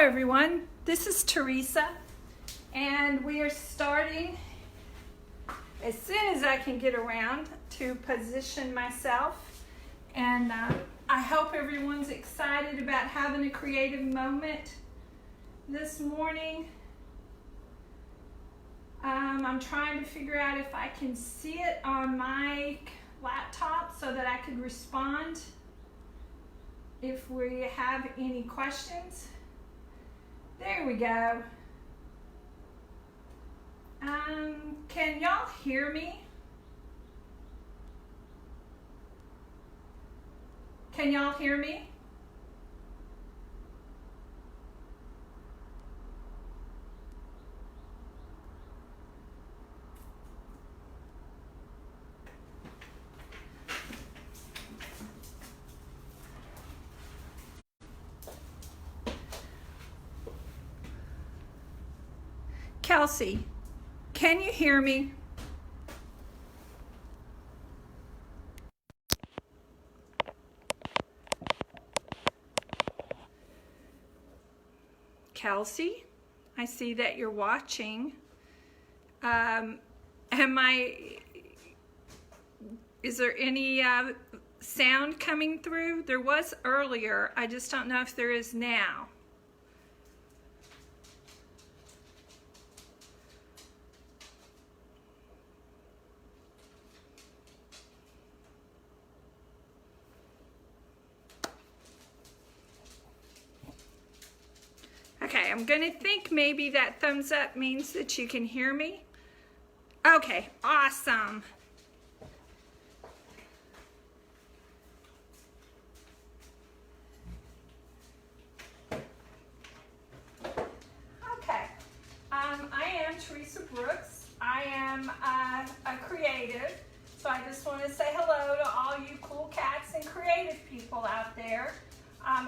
everyone, this is Theresa, and we are starting as soon as I can get around to position myself, and I hope everyone's excited about having a creative moment this morning. I'm trying to figure out if I can see it on my laptop so that I could respond if we have any questions. There we go. Can y'all hear me? Can y'all hear me? Kelsey, can you hear me? Kelsey, I see that you're watching. Is there any sound coming through? There was earlier, I just don't know if there is now. Okay, I'm gonna think maybe that thumbs up means that you can hear me. Okay, awesome. Okay, I am Theresa Brooks. I am a creative, so I just want to say hello to all you cool cats and creative people out there.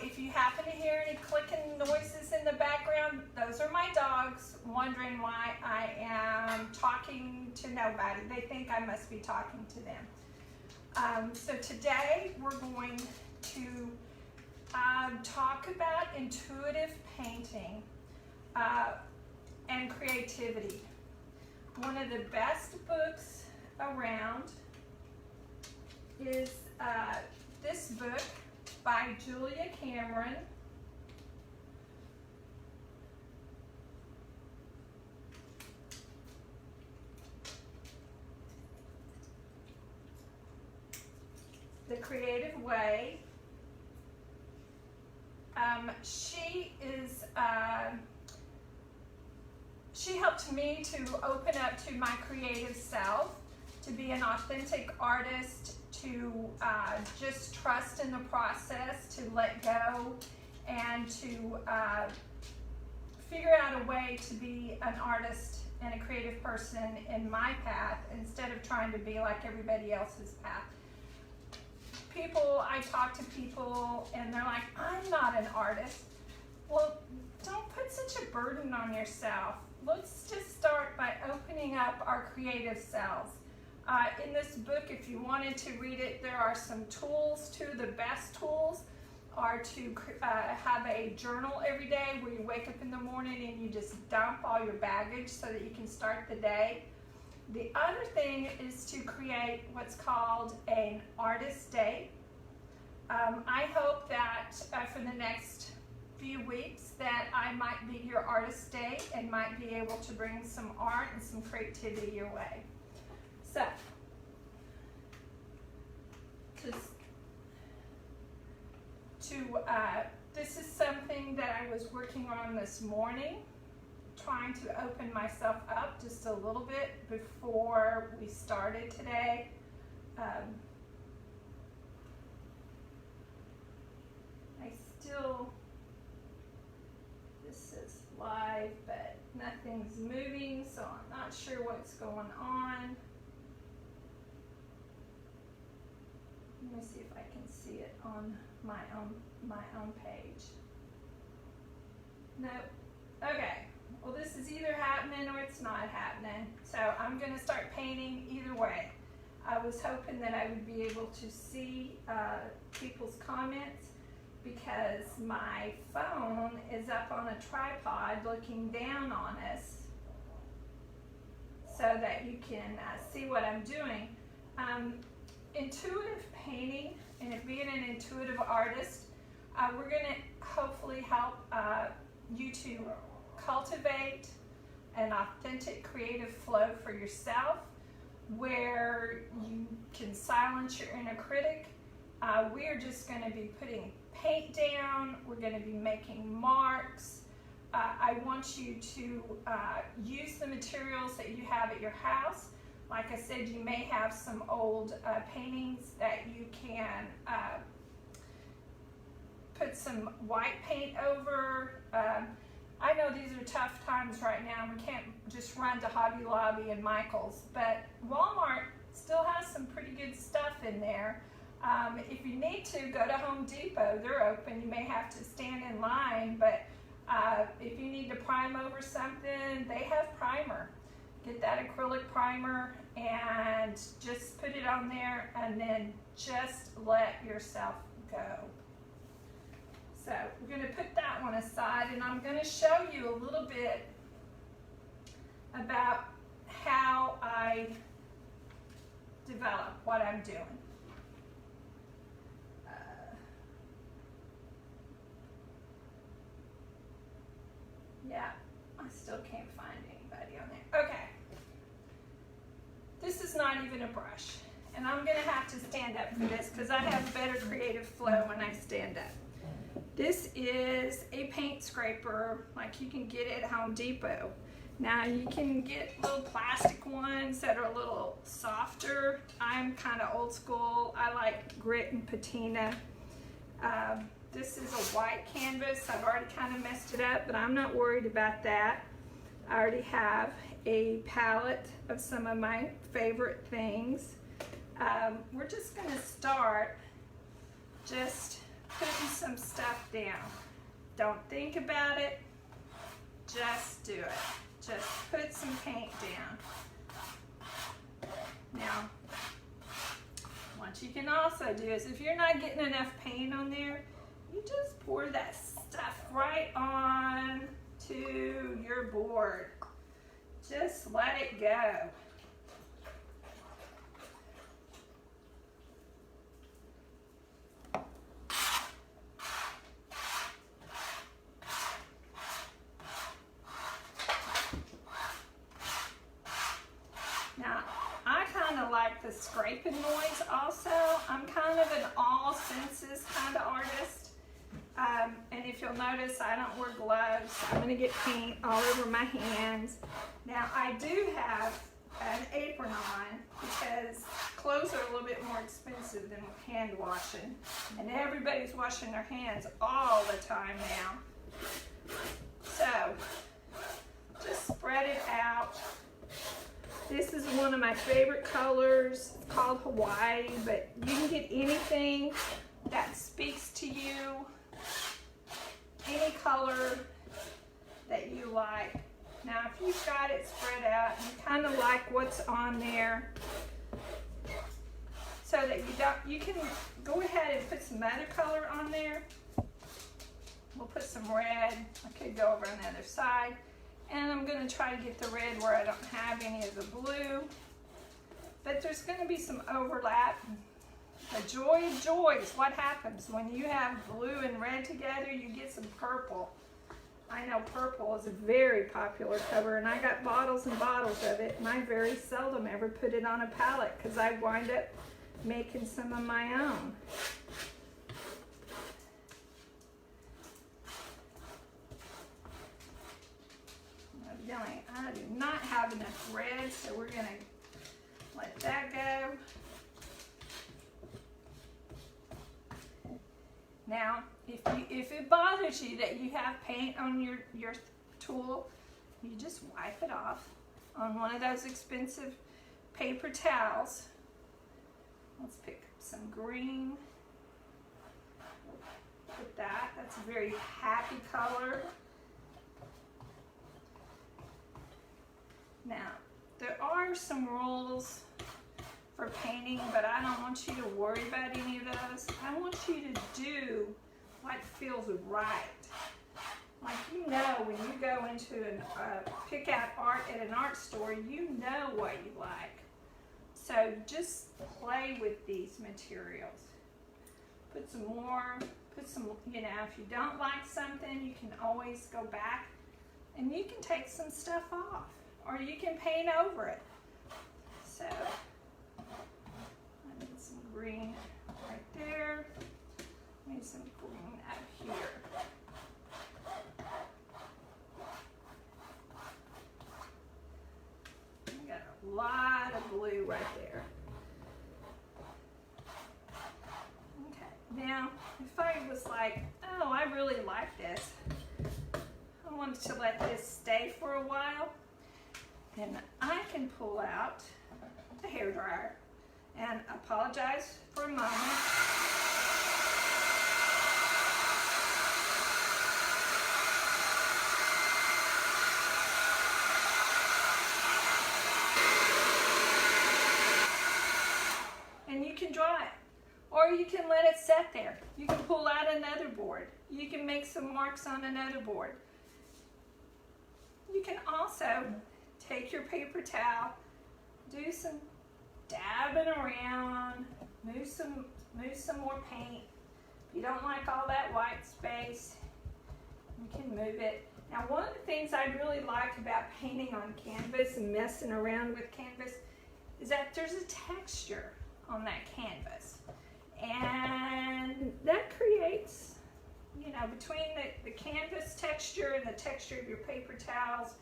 If you happen to hear any clicking noises in the background, those are my dogs wondering why I am talking to nobody. They think I must be talking to them. So today we're going to talk about intuitive painting and creativity. One of the best books around is this book by Julia Cameron. The Creative Way. She helped me to open up to my creative self, to be an authentic artist, to just trust in the process, to let go, and to figure out a way to be an artist and a creative person in my path instead of trying to be like everybody else's path. I talk to people and they're like, I'm not an artist. Well, don't put such a burden on yourself. Let's just start by opening up our creative selves. In this book, if you wanted to read it, there are some tools too. The best tools are to have a journal every day where you wake up in the morning and you just dump all your baggage so that you can start the day. The other thing is to create what's called an artist day. I hope that for the next few weeks that I might be your artist day and might be able to bring some art and some creativity your way. So, this is something that I was working on this morning, trying to open myself up just a little bit before we started today. This is live, but nothing's moving, so I'm not sure what's going on. Let me see if I can see it on my own page. Nope. Okay. Well, this is either happening or it's not happening. So I'm going to start painting either way. I was hoping that I would be able to see people's comments because my phone is up on a tripod looking down on us so that you can see what I'm doing. Intuitive painting, and being an intuitive artist, we're going to hopefully help you to cultivate an authentic creative flow for yourself where you can silence your inner critic. We are just going to be putting paint down. We're going to be making marks. I want you to use the materials that you have at your house. Like I said, you may have some old paintings that you can put some white paint over. I know these are tough times right now. We can't just run to Hobby Lobby and Michael's, but Walmart still has some pretty good stuff in there. If you need to, go to Home Depot. They're open. You may have to stand in line, but if you need to prime over something, they have primer. Get that acrylic primer and just put it on there, and then just let yourself go. So we're going to put that one aside, and I'm going to show you a little bit about how I develop what I'm doing. Yeah, I still can't find anybody on there. Okay. This is not even a brush, and I'm going to have to stand up for this because I have better creative flow when I stand up. This is a paint scraper like you can get at Home Depot. Now you can get little plastic ones that are a little softer. I'm kind of old school. I like grit and patina. This is a white canvas. I've already kind of messed it up, but I'm not worried about that. I already have a palette of some of my favorite things. We're just going to start just putting some stuff down. Don't think about it, just do it. Just put some paint down. Now, what you can also do is if you're not getting enough paint on there, you just pour that stuff right on to your board. Just let it go. Now, I kind of like the scraping noise also. I'm kind of an all senses kind of artist. And if you'll notice, I don't wear gloves. I'm going to get paint all over my hands. Now, I do have an apron on because clothes are a little bit more expensive than hand washing. And everybody's washing their hands all the time now. So, just spread it out. This is one of my favorite colors. It's called Hawaii, but you can get anything that speaks to you. Any color that you like. Now, if you've got it spread out and you kind of like what's on there, so that you can go ahead and put some other color on there. We'll put some red. I could go over on the other side. And I'm going to try to get the red where I don't have any of the blue. But there's going to be some overlap. The joy of joys, what happens when you have blue and red together, you get some purple. I know purple is a very popular color, and I got bottles and bottles of it, and I very seldom ever put it on a palette because I wind up making some of my own. Evidently, I do not have enough red, so we're going to let that go. Now, if it bothers you that you have paint on your tool, you just wipe it off on one of those expensive paper towels. Let's pick some green. Put that. That's a very happy color. Now, there are some rules for painting, but I don't want you to worry about any of those. I want you to do what feels right. Like, you know, when you go into pick out art at an art store, you know what you like. So just play with these materials. Put some more, you know, if you don't like something, you can always go back and you can take some stuff off, or you can paint over it. So, I need some green right there. I need some green up here. I got a lot of blue right there. Okay, now if I was like, oh, I really like this, I wanted to let this stay for a while, then I can pull out the hairdryer and apologize for a moment. And you can dry it, or you can let it sit there. You can pull out another board. You can make some marks on another board. You can also take your paper towel, do some dabbing around, move some more paint. If you don't like all that white space, you can move it. Now, one of the things I really like about painting on canvas and messing around with canvas is that there's a texture on that canvas, and that creates, you know, between the canvas texture and the texture of your paper towels,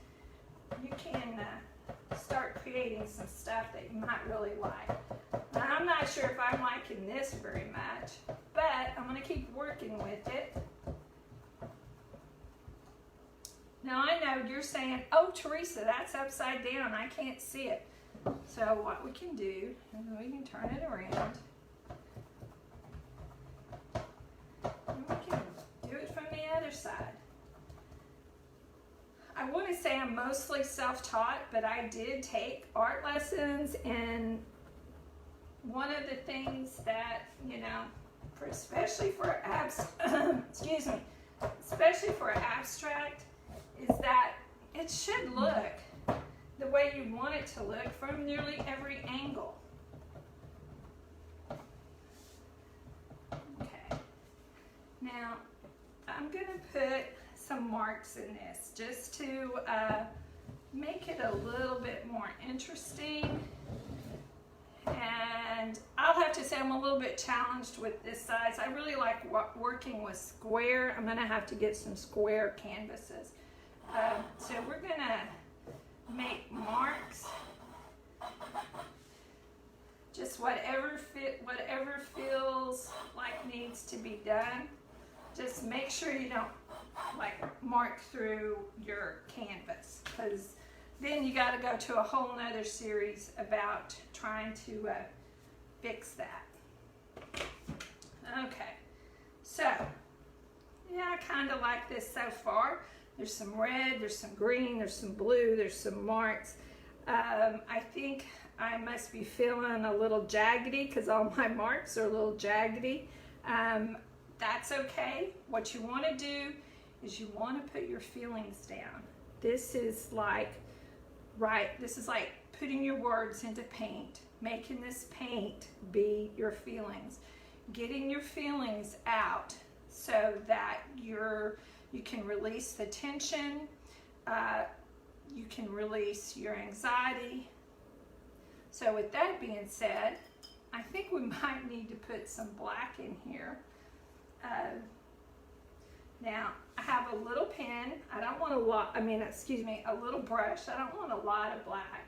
you can start creating some stuff that you might really like. Now, I'm not sure if I'm liking this very much, but I'm going to keep working with it. Now, I know you're saying, oh, Teresa, that's upside down. I can't see it. So what we can do is we can turn it around. And we can do it from the other side. I want to say I'm mostly self-taught, but I did take art lessons, and one of the things that, you know, especially for especially for abstract, is that it should look the way you want it to look from nearly every angle. Okay. Now, I'm going to put some marks in this just to make it a little bit more interesting. And I'll have to say I'm a little bit challenged with this size. I really like working with square. I'm going to have to get some square canvases. So we're going to make marks, just whatever feels like needs to be done. Just make sure you don't like mark through your canvas, because then you got to go to a whole nother series about trying to fix that. Okay, so yeah, I kind of like this so far. There's some red, there's some green, there's some blue, there's some marks. I think I must be feeling a little jaggedy because all my marks are a little jaggedy. That's okay. What you want to do is you want to put your feelings down. This is like putting your words into paint, making this paint be your feelings, getting your feelings out so that you can release the tension, you can release your anxiety. So with that being said, I think we might need to put some black in here. Now, I have a little pen. I don't want a little brush. I don't want a lot of black.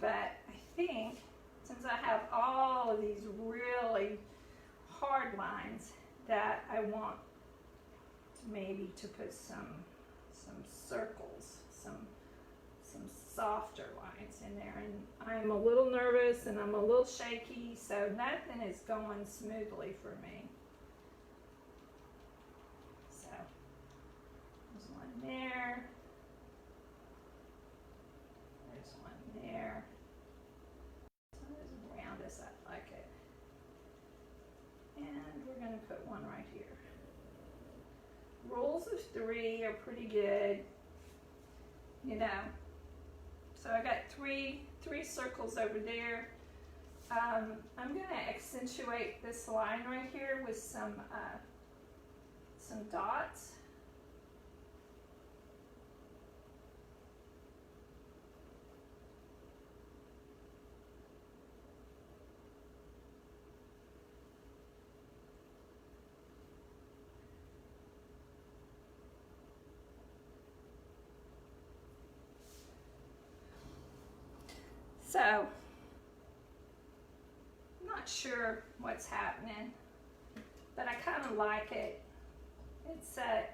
But I think since I have all of these really hard lines, that I want maybe to put some circles, some softer lines in there. And I'm a little nervous and I'm a little shaky, so nothing is going smoothly for me. So there's one there. There's one there. So as round as I like it. And we're going to put one right here. circles of 3 are pretty good, you know. So I got three circles over there. I'm going to accentuate this line right here with some dots. So, I'm not sure what's happening, but I kind of like it.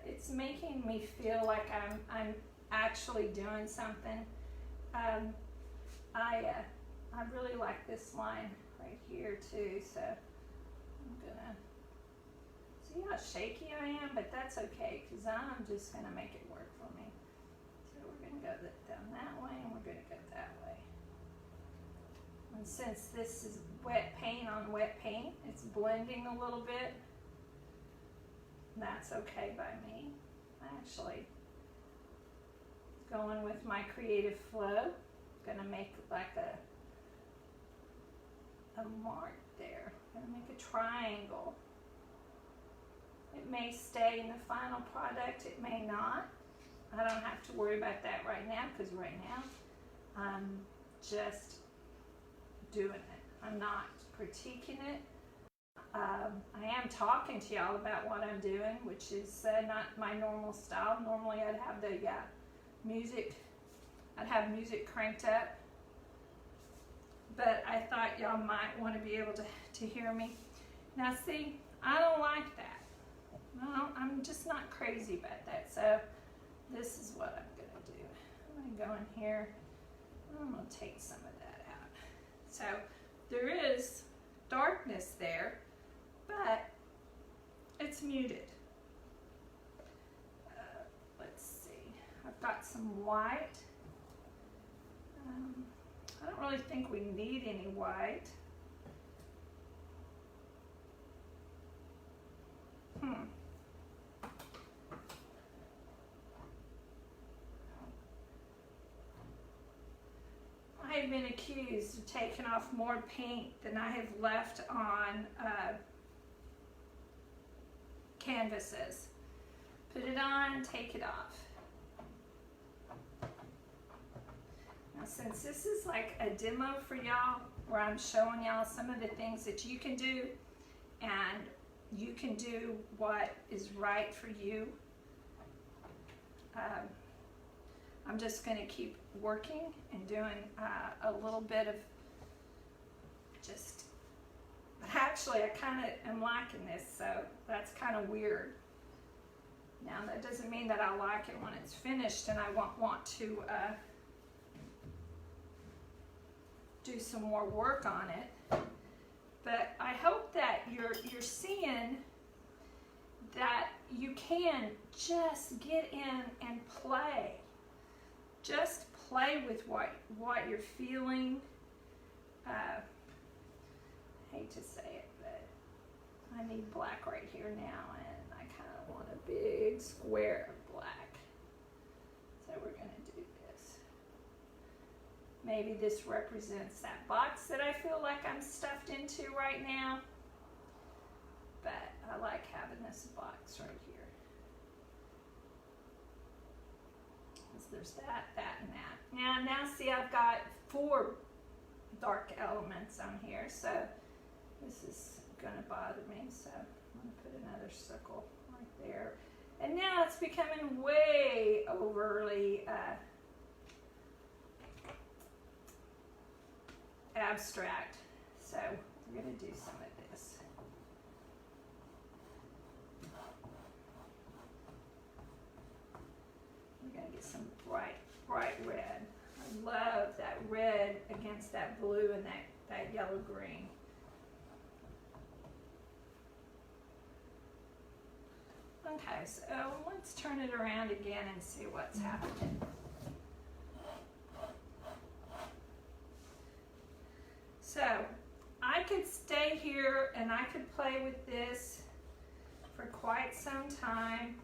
It's making me feel like I'm actually doing something. I really like this line right here too. So I'm gonna see how shaky I am, but that's okay because I'm just gonna make it work for me. So we're gonna go down that way, and we're gonna go that way. And since this is wet paint on wet paint, it's blending a little bit. That's okay by me. I'm actually going with my creative flow. Gonna make like a mark there. Gonna make a triangle. It may stay in the final product, it may not. I don't have to worry about that right now because right now I'm just doing it. I'm not critiquing it. I am talking to y'all about what I'm doing, which is not my normal style. Normally I'd have the music cranked up, but I thought y'all might want to be able to hear me. Now see, I don't like that. No, I'm just not crazy about that. So this is what I'm gonna do. I'm gonna go in here. I'm gonna take some of that out. So there is darkness there, but it's muted. Let's see. I've got some white. I don't really think we need any white. I have been accused of taking off more paint than I have left on canvases. Put it on, take it off. Now since this is like a demo for y'all, where I'm showing y'all some of the things that you can do, and you can do what is right for you, I'm just going to keep working and doing a little bit of just, actually I kind of am liking this, so that's kind of weird. Now that doesn't mean that I like it when it's finished and I won't want to do some more work on it. But I hope that you're seeing that you can just get in and play. Just play with what you're feeling. I hate to say it, but I need black right here now, and I kind of want a big square of black. So we're going to do this. Maybe this represents that box that I feel like I'm stuffed into right now. But I like having this box right here. There's that, and that. Now see, I've got 4 dark elements on here, so this is going to bother me. So I'm going to put another circle right there. And now it's becoming way overly abstract. So we're going to do some of this. We're going to get some bright red. I love that red against that blue and that yellow green. Okay, so let's turn it around again and see what's happening. So I could stay here and I could play with this for quite some time.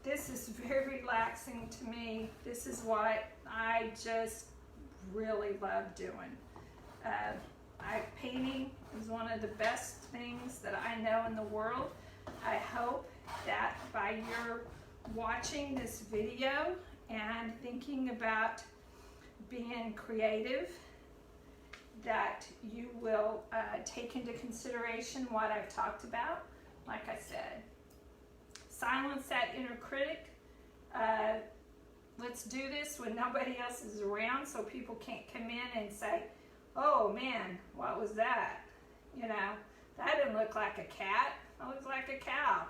This is very relaxing to me. This is what I just really love doing. Painting is one of the best things that I know in the world. I hope that by your watching this video and thinking about being creative, that you will take into consideration what I've talked about. Like I said, silence that inner critic. Let's do this when nobody else is around, so people can't come in and say, oh man, what was that? You know, that didn't look like a cat, that looks like a cow.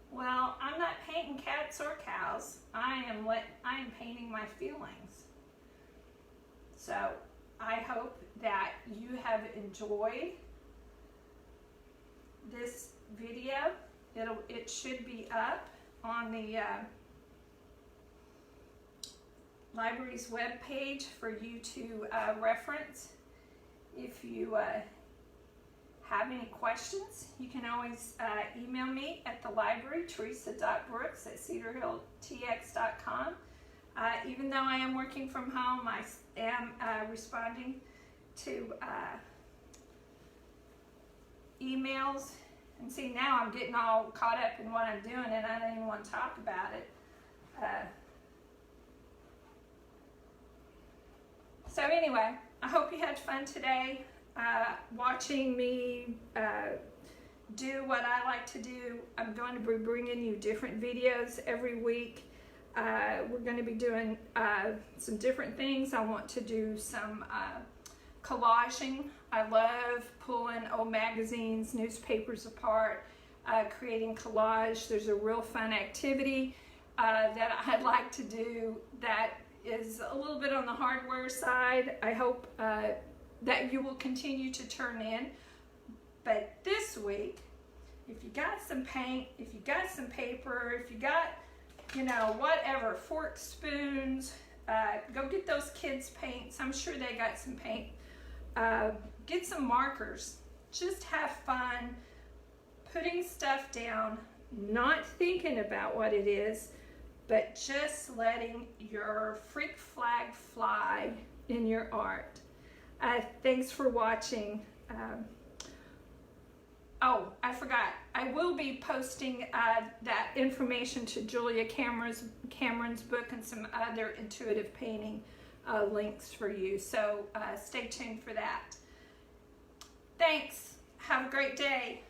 Well, I'm not painting cats or cows. I am painting my feelings. So I hope that you have enjoyed this video. It should be up on the library's webpage for you to reference. If you have any questions, you can always email me at the library, teresa.brooks@cedarhilltx.com. Even though I am working from home, I am responding to emails. And see, now I'm getting all caught up in what I'm doing and I don't even want to talk about it. So anyway, I hope you had fun today watching me do what I like to do. I'm going to be bringing you different videos every week. We're going to be doing some different things. I want to do some collaging. I love pulling old magazines, newspapers apart, creating collage. There's a real fun activity that I'd like to do that is a little bit on the hardware side. I hope that you will continue to turn in. But this week, if you got some paint, if you got some paper, if you got, you know, whatever, forks, spoons, go get those kids' paints. I'm sure they got some paint. Get some markers. Just have fun putting stuff down, not thinking about what it is, but just letting your freak flag fly in your art. Thanks for watching. Oh, I forgot. I will be posting that information to Julia Cameron's book and some other intuitive painting links for you. So stay tuned for that. Thanks. Have a great day.